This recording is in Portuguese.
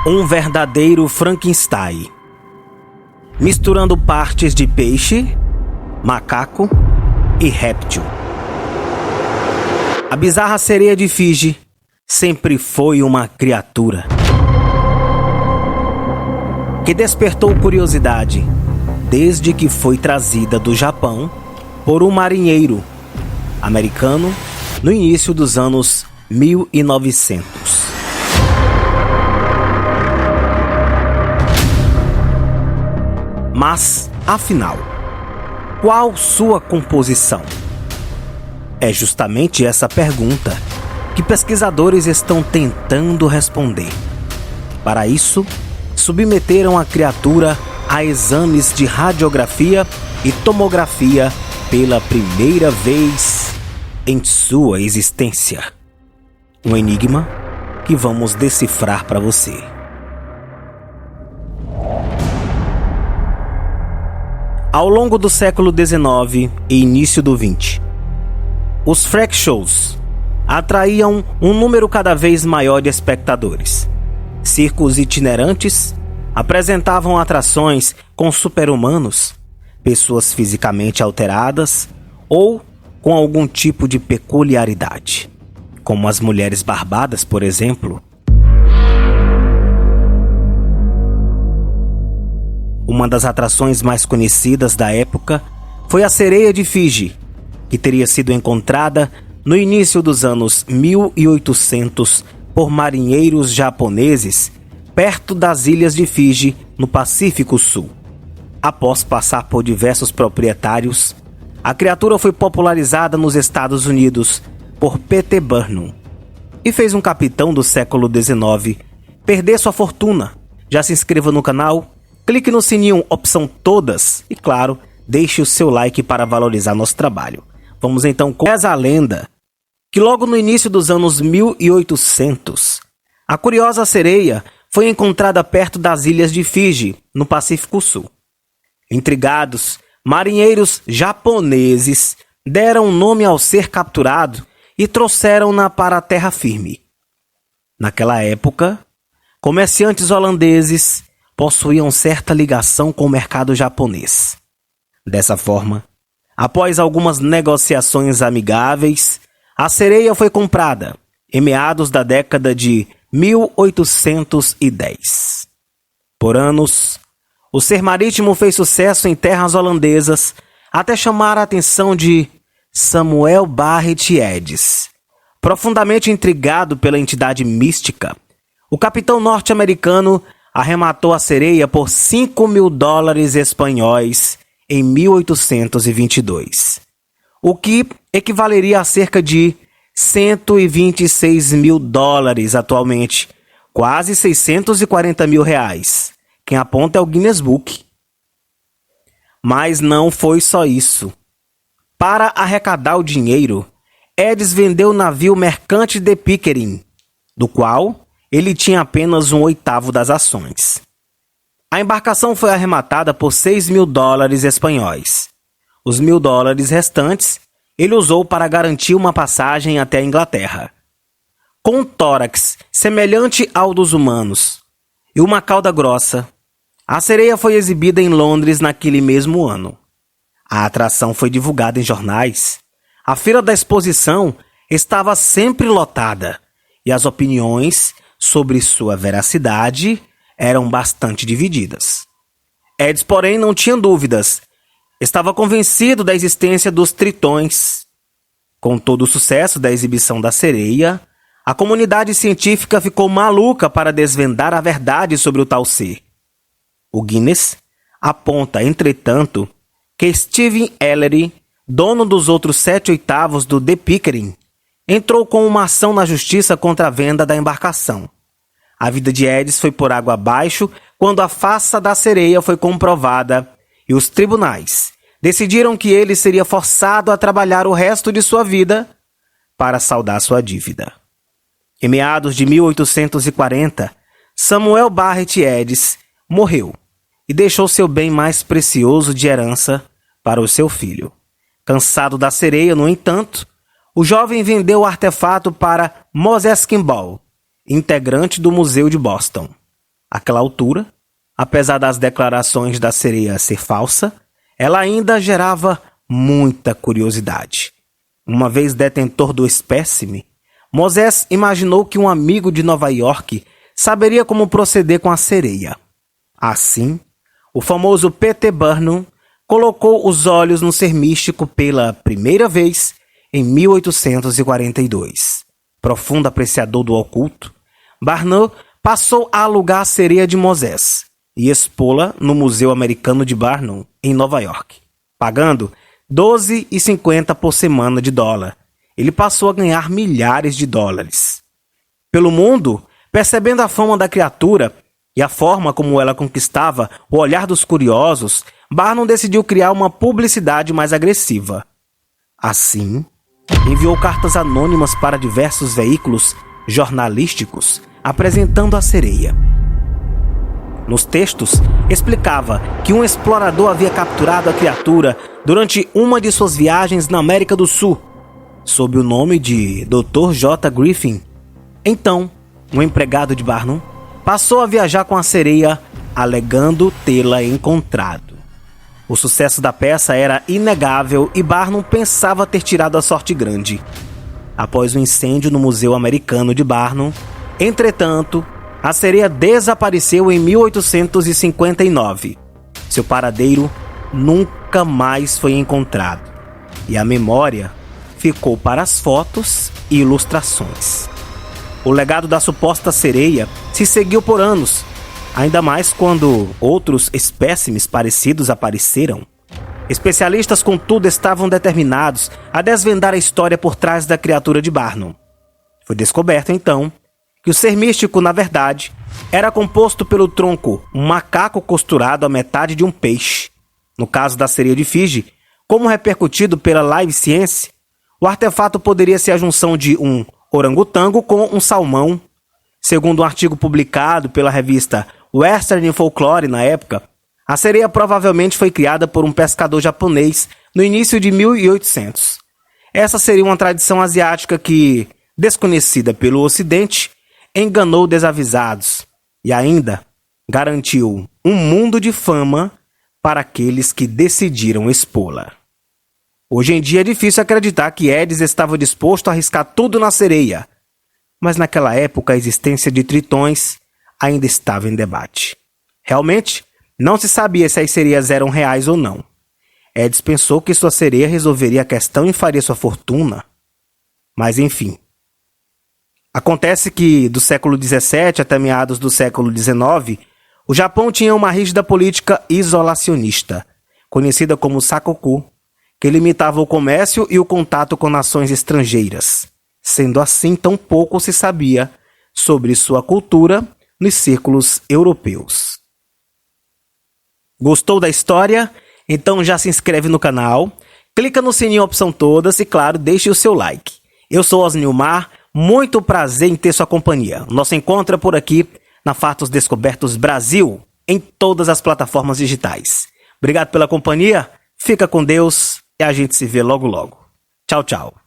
Um verdadeiro Frankenstein, misturando partes de peixe, macaco e réptil. A bizarra sereia de Fiji sempre foi uma criatura que despertou curiosidade desde que foi trazida do Japão por um marinheiro americano no início dos anos 1900. Mas, afinal, qual sua composição? É justamente essa pergunta que pesquisadores estão tentando responder. Para isso, submeteram a criatura a exames de radiografia e tomografia pela primeira vez em sua existência. Um enigma que vamos decifrar para você. Ao longo do século XIX e início do XX, os freak shows atraíam um número cada vez maior de espectadores. Circos itinerantes apresentavam atrações com super-humanos, pessoas fisicamente alteradas ou com algum tipo de peculiaridade, como as mulheres barbadas, por exemplo. Uma das atrações mais conhecidas da época foi a sereia de Fiji, que teria sido encontrada no início dos anos 1800 por marinheiros japoneses perto das ilhas de Fiji, no Pacífico Sul. Após passar por diversos proprietários, a criatura foi popularizada nos Estados Unidos por P.T. Barnum e fez um capitão do século XIX perder sua fortuna. Já se inscreva no canal, clique no sininho opção todas e, claro, deixe o seu like para valorizar nosso trabalho. Vamos então com essa lenda que logo no início dos anos 1800, a curiosa sereia foi encontrada perto das ilhas de Fiji, no Pacífico Sul. Intrigados, marinheiros japoneses deram nome ao ser capturado e trouxeram-na para a terra firme. Naquela época, comerciantes holandeses possuíam certa ligação com o mercado japonês. Dessa forma, após algumas negociações amigáveis, a sereia foi comprada em meados da década de 1810. Por anos, o ser marítimo fez sucesso em terras holandesas até chamar a atenção de Samuel Barrett Eddes. Profundamente intrigado pela entidade mística, o capitão norte-americano arrematou a sereia por $5.000 espanhóis em 1822, o que equivaleria a cerca de $126.000 atualmente, quase R$640 mil. Quem aponta é o Guinness Book. Mas não foi só isso. Para arrecadar o dinheiro, Eddes vendeu o navio mercante de Pickering, do qual ele tinha apenas 1/8 das ações. A embarcação foi arrematada por $6.000 espanhóis. Os $1.000 restantes ele usou para garantir uma passagem até a Inglaterra. Com um tórax semelhante ao dos humanos e uma cauda grossa, a sereia foi exibida em Londres naquele mesmo ano. A atração foi divulgada em jornais. A feira da exposição estava sempre lotada e as opiniões sobre sua veracidade eram bastante divididas. Eddes, porém, não tinha dúvidas. Estava convencido da existência dos tritões. Com todo o sucesso da exibição da sereia, a comunidade científica ficou maluca para desvendar a verdade sobre o tal ser. O Guinness aponta, entretanto, que Stephen Ellery, dono dos outros 7/8 do The Pickering, entrou com uma ação na justiça contra a venda da embarcação. A vida de Eddes foi por água abaixo quando a farsa da sereia foi comprovada e os tribunais decidiram que ele seria forçado a trabalhar o resto de sua vida para saldar sua dívida. Em meados de 1840, Samuel Barrett Eddes morreu e deixou seu bem mais precioso de herança para o seu filho. Cansado da sereia, no entanto, o jovem vendeu o artefato para Moses Kimball, integrante do Museu de Boston. Àquela altura, apesar das declarações da sereia ser falsa, ela ainda gerava muita curiosidade. Uma vez detentor do espécime, Moisés imaginou que um amigo de Nova York saberia como proceder com a sereia. Assim, o famoso P.T. Barnum colocou os olhos no ser místico pela primeira vez em 1842. Profundo apreciador do oculto, Barnum passou a alugar a sereia de Moisés e expô-la no Museu Americano de Barnum, em Nova York. Pagando $12,50 por semana de dólar, ele passou a ganhar milhares de dólares. Pelo mundo, percebendo a fama da criatura e a forma como ela conquistava o olhar dos curiosos, Barnum decidiu criar uma publicidade mais agressiva. Assim, enviou cartas anônimas para diversos veículos jornalísticos apresentando a sereia. Nos textos, explicava que um explorador havia capturado a criatura durante uma de suas viagens na América do Sul, sob o nome de Dr. J. Griffin. Então, um empregado de Barnum passou a viajar com a sereia, alegando tê-la encontrado. O sucesso da peça era inegável e Barnum pensava ter tirado a sorte grande. Após o incêndio no Museu Americano de Barnum, entretanto, a sereia desapareceu em 1859. Seu paradeiro nunca mais foi encontrado e a memória ficou para as fotos e ilustrações. O legado da suposta sereia se seguiu por anos, ainda mais quando outros espécimes parecidos apareceram. Especialistas, contudo, estavam determinados a desvendar a história por trás da criatura de Barnum. Foi descoberto, então, que o ser místico, na verdade, era composto pelo tronco, um macaco costurado à metade de um peixe. No caso da sereia de Fiji, como repercutido pela Live Science, o artefato poderia ser a junção de um orangotango com um salmão. Segundo um artigo publicado pela revista Western Folklore na época, a sereia provavelmente foi criada por um pescador japonês no início de 1800. Essa seria uma tradição asiática que, desconhecida pelo Ocidente, enganou desavisados e ainda garantiu um mundo de fama para aqueles que decidiram expô-la. Hoje em dia é difícil acreditar que Edis estava disposto a arriscar tudo na sereia, mas naquela época a existência de tritões ainda estava em debate. Realmente, não se sabia se as sereias eram reais ou não. Edis pensou que sua sereia resolveria a questão e faria sua fortuna. Mas enfim. Acontece que, do século XVII até meados do século XIX, o Japão tinha uma rígida política isolacionista, conhecida como Sakoku, que limitava o comércio e o contato com nações estrangeiras. Sendo assim, tão pouco se sabia sobre sua cultura nos círculos europeus. Gostou da história? Então já se inscreve no canal, clica no sininho opção todas e, claro, deixe o seu like. Eu sou Osnilmar, muito prazer em ter sua companhia. Nosso encontro é por aqui na Fatos Descobertos Brasil, em todas as plataformas digitais. Obrigado pela companhia, fica com Deus e a gente se vê logo logo. Tchau, tchau.